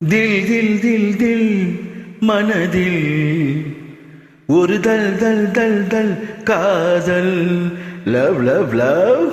தில் தில் தில் தில் மனதில் ஒரு தல் தல் தல் தல் காதல் லவ் லவ் லவ்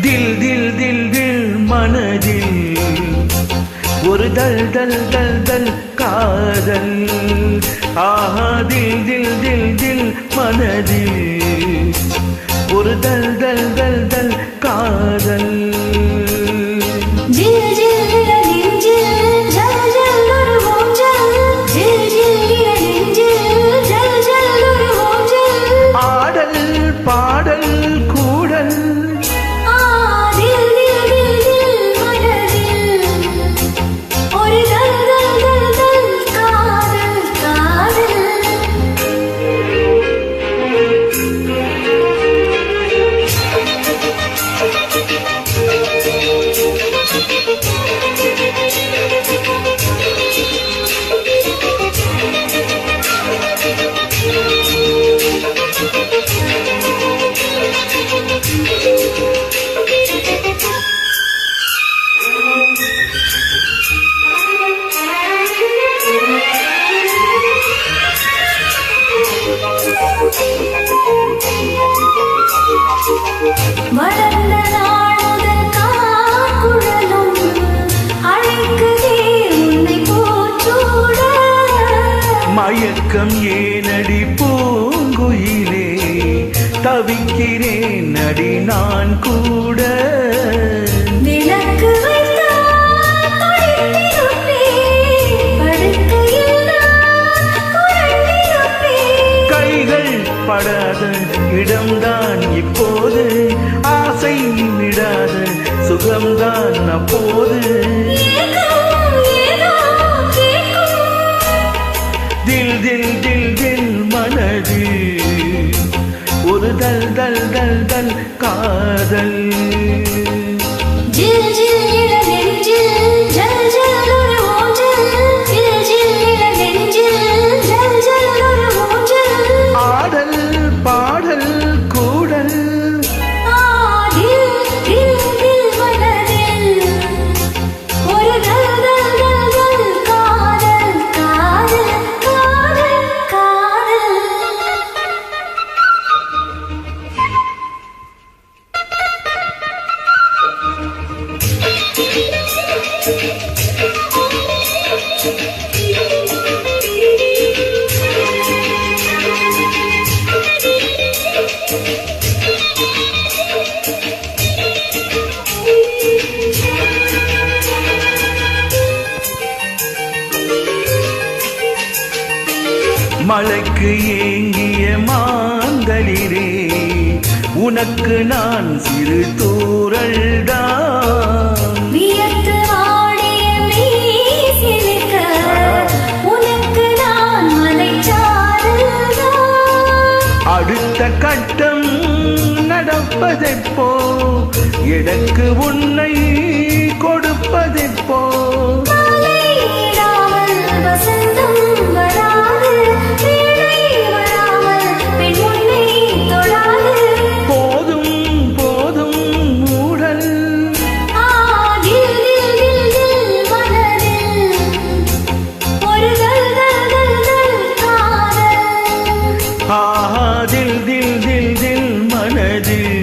दिल दिल दिल दिल மனதில் ஒரு தல் தல் தல் தல் காதல் ஆஹா தில் தில் தில் தில் மனதில் ஒரு தல் தல் தல் தல் காதல் ஆடல் பாடல் கூடல் வளர்ந்த நாளுதல் காக்குழலும் அழைக்குதே உன்னை போற்றூட மயக்கம் ஏனடி பூங்குயிலே தவிக்கிறேன் அடி நான் கூட விளக்கு கைகள் படாத இடம்தான் இப்போது ஆசை விடாத சுகம்தான் அப்போது தில் தில் தில் தில் மனதில் ஒரு தல் தல் தல் தல் காதல் ஆடல் பாடல் கூடல் மலைக்கு ஏங்கிய மாந்தளிரே உனக்கு நான் சிறு தூரல்தான் வியத்து ஆடிய மீசிலிக்க உனக்கு நான் மலைச்சாரல்தான் அடுத்த கட்டம் நடப்பதெப்போ எனக்கு உன்னை கொடுப்பதெப்போ ஆஹா தில் தில் தில் தில் மனதில்